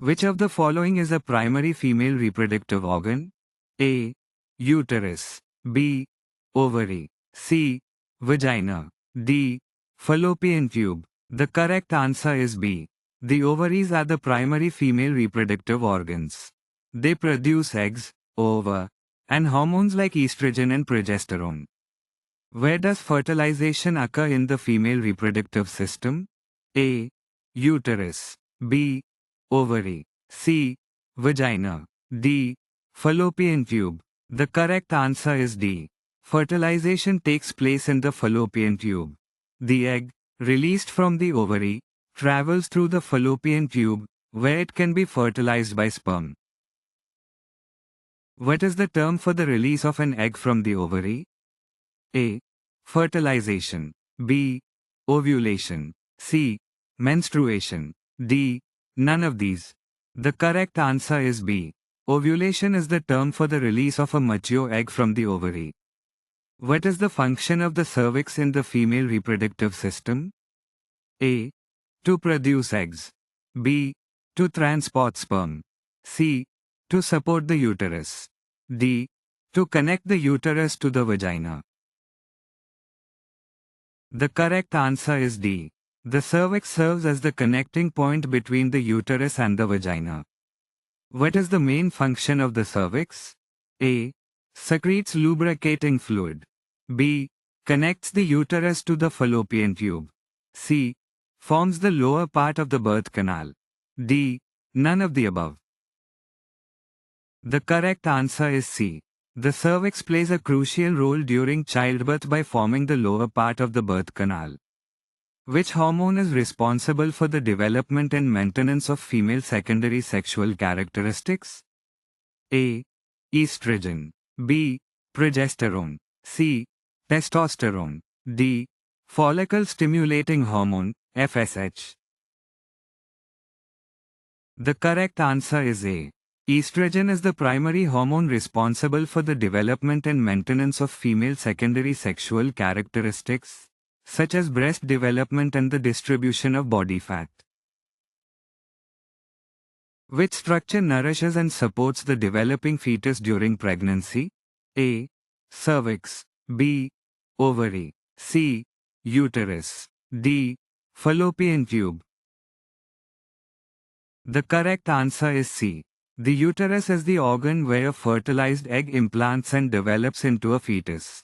Which of the following is a primary female reproductive organ? A. Uterus. B. Ovary. C. Vagina. D. Fallopian tube. The correct answer is B. The ovaries are the primary female reproductive organs. They produce eggs, ova, and hormones like estrogen and progesterone. Where does fertilization occur in the female reproductive system? A. Uterus. B. Ovary. C. Vagina. D. Fallopian tube. The correct answer is D. Fertilization takes place in the fallopian tube. The egg, released from the ovary, travels through the fallopian tube, where it can be fertilized by sperm. What is the term for the release of an egg from the ovary? A. Fertilization. B. Ovulation. C. Menstruation. D. None of these. The correct answer is B. Ovulation is the term for the release of a mature egg from the ovary. What is the function of the cervix in the female reproductive system? A. To produce eggs. B. To transport sperm. C. To support the uterus. D. To connect the uterus to the vagina. The correct answer is D. The cervix serves as the connecting point between the uterus and the vagina. What is the main function of the cervix? A. Secretes lubricating fluid. B. Connects the uterus to the fallopian tube. C. Forms the lower part of the birth canal. D. None of the above. The correct answer is C. The cervix plays a crucial role during childbirth by forming the lower part of the birth canal. Which hormone is responsible for the development and maintenance of female secondary sexual characteristics? A. Estrogen. B. Progesterone. C. Testosterone. D. Follicle stimulating hormone, FSH. The correct answer is A. Estrogen is the primary hormone responsible for the development and maintenance of female secondary sexual characteristics, such as breast development and the distribution of body fat. Which structure nourishes and supports the developing fetus during pregnancy? A. Cervix. B. Ovary. C. Uterus. D. Fallopian tube. The correct answer is C. The uterus is the organ where a fertilized egg implants and develops into a fetus.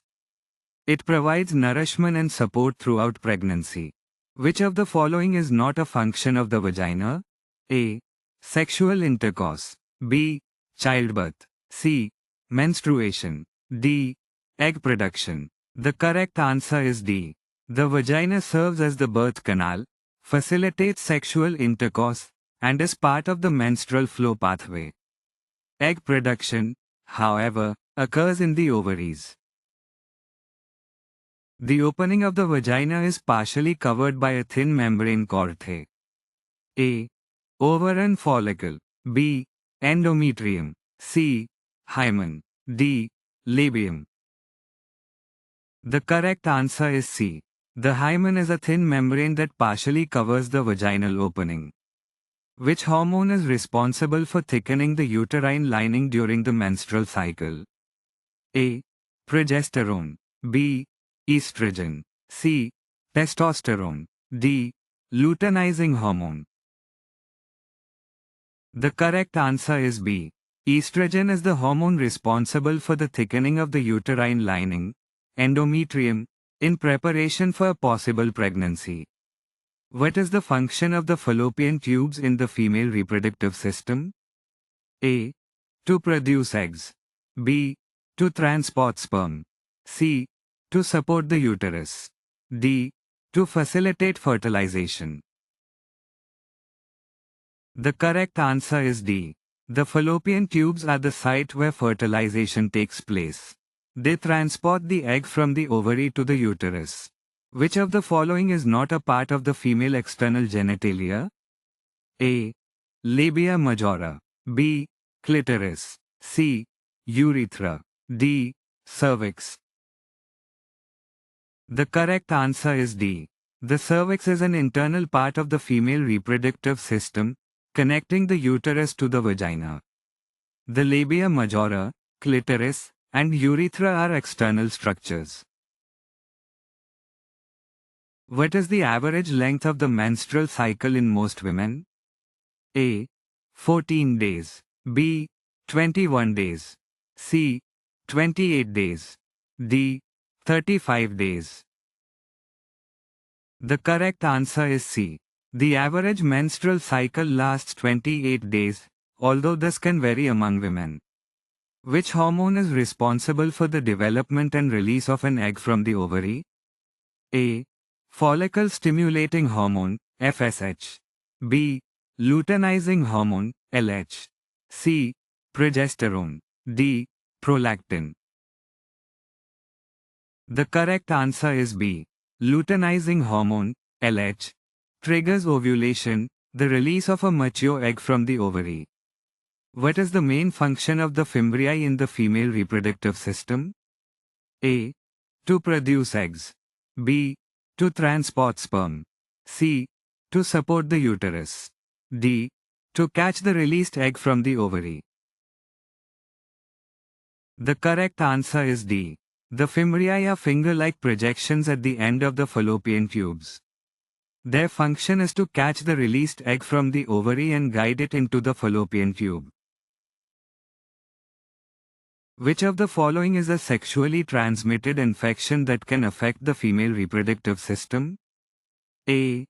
It provides nourishment and support throughout pregnancy. Which of the following is not a function of the vagina? A. Sexual intercourse. B. Childbirth. C. Menstruation. D. Egg production. The correct answer is D. The vagina serves as the birth canal, facilitates sexual intercourse, and is part of the menstrual flow pathway. Egg production, however, occurs in the ovaries. The opening of the vagina is partially covered by a thin membrane called A. Ovarian follicle. B. Endometrium. C. Hymen. D. Labium. The correct answer is C. The hymen is a thin membrane that partially covers the vaginal opening. Which hormone is responsible for thickening the uterine lining during the menstrual cycle? A. Progesterone. B. Estrogen. C. Testosterone. D. Luteinizing hormone. The correct answer is B. Estrogen is the hormone responsible for the thickening of the uterine lining, endometrium, in preparation for a possible pregnancy. What is the function of the fallopian tubes in the female reproductive system? A. To produce eggs. B. To transport sperm. C. To support the uterus. D. To facilitate fertilization. The correct answer is D. The fallopian tubes are the site where fertilization takes place. They transport the egg from the ovary to the uterus. Which of the following is not a part of the female external genitalia? A. Labia majora. B. Clitoris. C. Urethra. D. Cervix. The correct answer is D. The cervix is an internal part of the female reproductive system, connecting the uterus to the vagina. The labia majora, clitoris, and urethra are external structures. What is the average length of the menstrual cycle in most women? A. 14 days. B. 21 days. C. 28 days. D. 35 days. The correct answer is C. The average menstrual cycle lasts 28 days, although this can vary among women. Which hormone is responsible for the development and release of an egg from the ovary? A. Follicle stimulating hormone, FSH. B. Luteinizing hormone, LH. C. Progesterone. D. Prolactin. The correct answer is B. Luteinizing hormone, LH, triggers ovulation, the release of a mature egg from the ovary. What is the main function of the fimbriae in the female reproductive system? A. To produce eggs. B. To transport sperm. C. To support the uterus. D. To catch the released egg from the ovary. The correct answer is D. The fimbriae are finger-like projections at the end of the fallopian tubes. Their function is to catch the released egg from the ovary and guide it into the fallopian tube. Which of the following is a sexually transmitted infection that can affect the female reproductive system? A.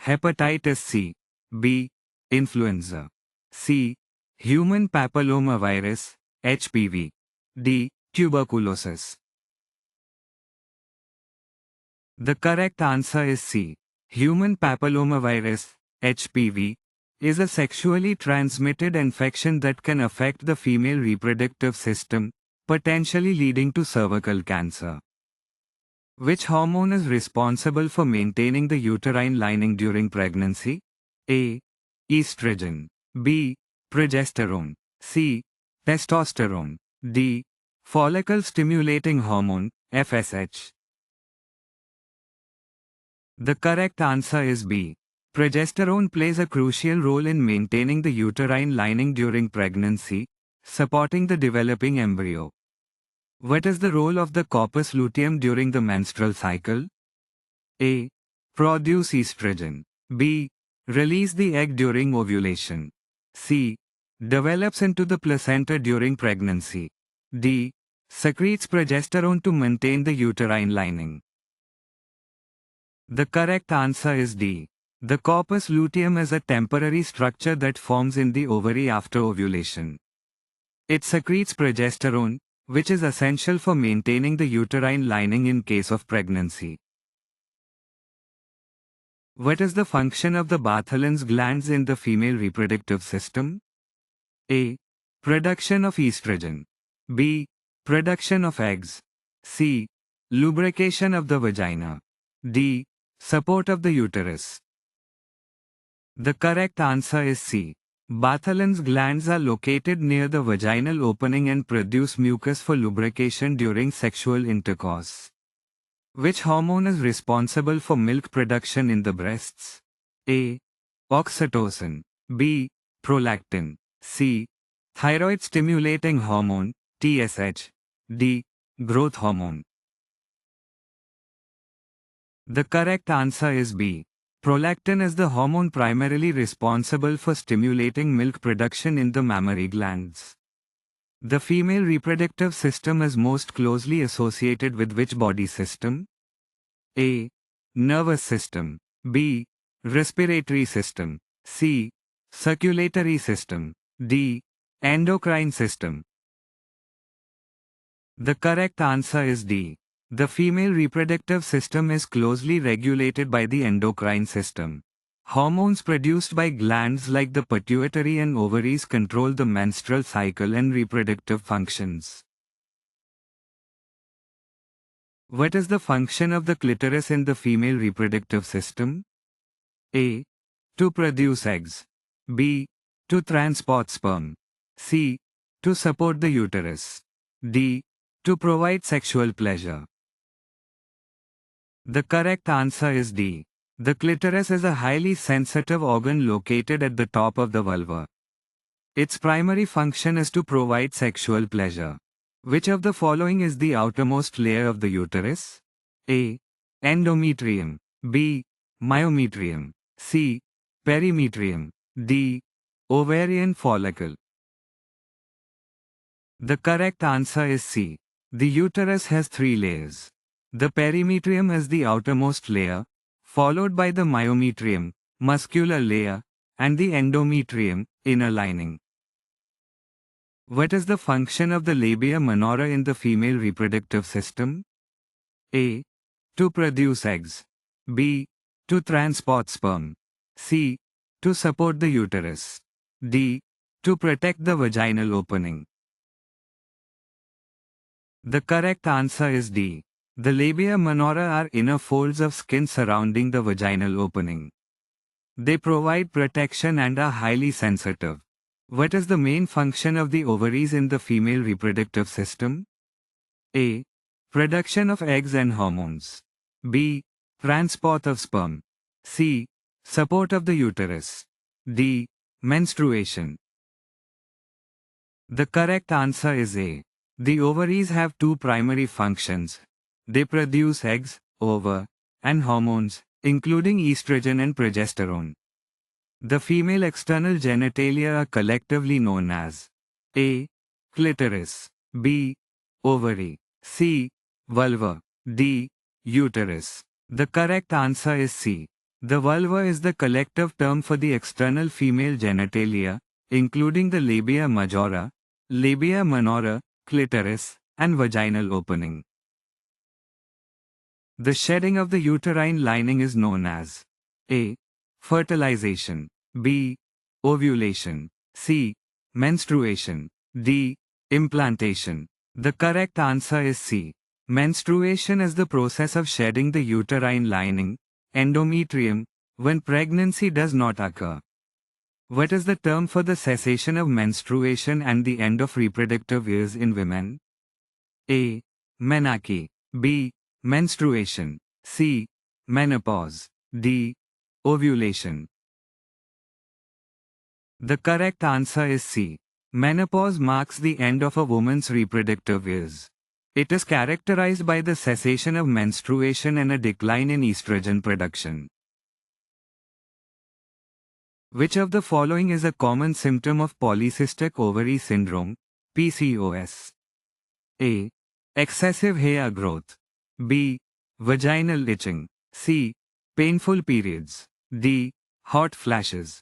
Hepatitis C. B. Influenza. C. Human papillomavirus, HPV. D. Tuberculosis. The correct answer is C. Human papillomavirus, HPV, is a sexually transmitted infection that can affect the female reproductive system, potentially leading to cervical cancer. Which hormone is responsible for maintaining the uterine lining during pregnancy? A. Estrogen. B. Progesterone. C. Testosterone. D. Follicle stimulating hormone, FSH. The correct answer is B. Progesterone plays a crucial role in maintaining the uterine lining during pregnancy, supporting the developing embryo. What is the role of the corpus luteum during the menstrual cycle? A. Produce estrogen. B. Release the egg during ovulation. C. Develops into the placenta during pregnancy. D. Secretes progesterone to maintain the uterine lining. The correct answer is D. The corpus luteum is a temporary structure that forms in the ovary after ovulation. It secretes progesterone, which is essential for maintaining the uterine lining in case of pregnancy. What is the function of the Bartholin's glands in the female reproductive system? A. Production of estrogen. B. Production of eggs. C. Lubrication of the vagina. D. Support of the uterus. The correct answer is C. Bartholin's glands are located near the vaginal opening and produce mucus for lubrication during sexual intercourse. Which hormone is responsible for milk production in the breasts? A. Oxytocin. B. Prolactin. C. Thyroid stimulating hormone, TSH. D. Growth hormone. The correct answer is B. Prolactin is the hormone primarily responsible for stimulating milk production in the mammary glands. The female reproductive system is most closely associated with which body system? A. Nervous system. B. Respiratory system. C. Circulatory system. D. Endocrine system. The correct answer is D. The female reproductive system is closely regulated by the endocrine system. Hormones produced by glands like the pituitary and ovaries control the menstrual cycle and reproductive functions. What is the function of the clitoris in the female reproductive system? A. To produce eggs. B. To transport sperm. C. To support the uterus. D. To provide sexual pleasure. The correct answer is D. The clitoris is a highly sensitive organ located at the top of the vulva. Its primary function is to provide sexual pleasure. Which of the following is the outermost layer of the uterus? A. Endometrium. B. Myometrium. C. Perimetrium. D. Ovarian follicle. The correct answer is C. The uterus has 3 layers. The perimetrium is the outermost layer, followed by the myometrium, muscular layer, and the endometrium, inner lining. What is the function of the labia minora in the female reproductive system? A. To produce eggs. B. To transport sperm. C. To support the uterus. D. To protect the vaginal opening. The correct answer is D. The labia minora are inner folds of skin surrounding the vaginal opening. They provide protection and are highly sensitive. What is the main function of the ovaries in the female reproductive system? A. Production of eggs and hormones. B. Transport of sperm. C. Support of the uterus. D. Menstruation. The correct answer is A. The ovaries have 2 primary functions. They produce eggs, ova, and hormones, including estrogen and progesterone. The female external genitalia are collectively known as A. Clitoris. B. Ovary. C. Vulva. D. Uterus. The correct answer is C. The vulva is the collective term for the external female genitalia, including the labia majora, labia minora, clitoris, and vaginal opening. The shedding of the uterine lining is known as A. Fertilization. B. Ovulation. C. Menstruation. D. Implantation. The correct answer is C. Menstruation is the process of shedding the uterine lining, endometrium, when pregnancy does not occur. What is the term for the cessation of menstruation and the end of reproductive years in women? A. Menarche. B. Menstruation. C. Menopause. D. Ovulation. The correct answer is C. Menopause marks the end of a woman's reproductive years. It is characterized by the cessation of menstruation and a decline in estrogen production. Which of the following is a common symptom of polycystic ovary syndrome, PCOS? A. Excessive hair growth. B. Vaginal itching. C. Painful periods. D. Hot flashes.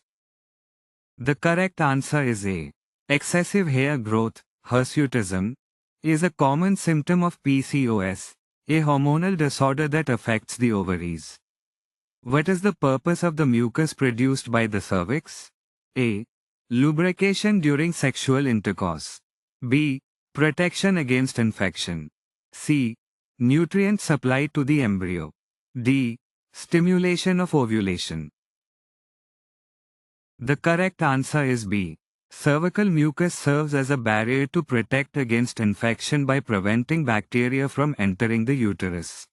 The correct answer is A. Excessive hair growth, hirsutism, is a common symptom of PCOS, a hormonal disorder that affects the ovaries. What is the purpose of the mucus produced by the cervix? A. Lubrication during sexual intercourse. B. Protection against infection. C. Nutrient supply to the embryo. D. Stimulation of ovulation. The correct answer is B. Cervical mucus serves as a barrier to protect against infection by preventing bacteria from entering the uterus.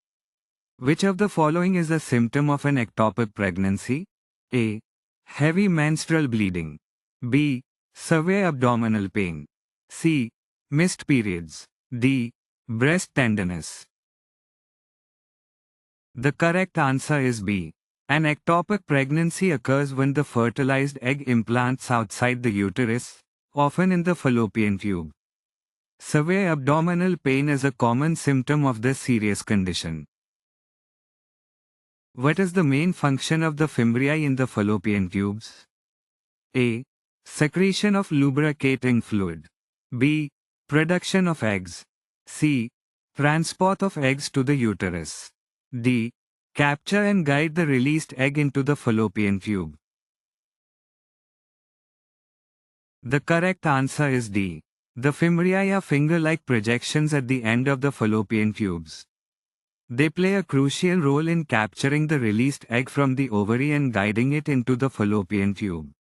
Which of the following is a symptom of an ectopic pregnancy? A. Heavy menstrual bleeding. B. Severe abdominal pain. C. Missed periods. D. Breast tenderness. The correct answer is B. An ectopic pregnancy occurs when the fertilized egg implants outside the uterus, often in the fallopian tube. Severe abdominal pain is a common symptom of this serious condition. What is the main function of the fimbriae in the fallopian tubes? A. Secretion of lubricating fluid. B. Production of eggs. C. Transport of eggs to the uterus. D. Capture and guide the released egg into the fallopian tube. The correct answer is D. The fimbriae are finger-like projections at the end of the fallopian tubes. They play a crucial role in capturing the released egg from the ovary and guiding it into the fallopian tube.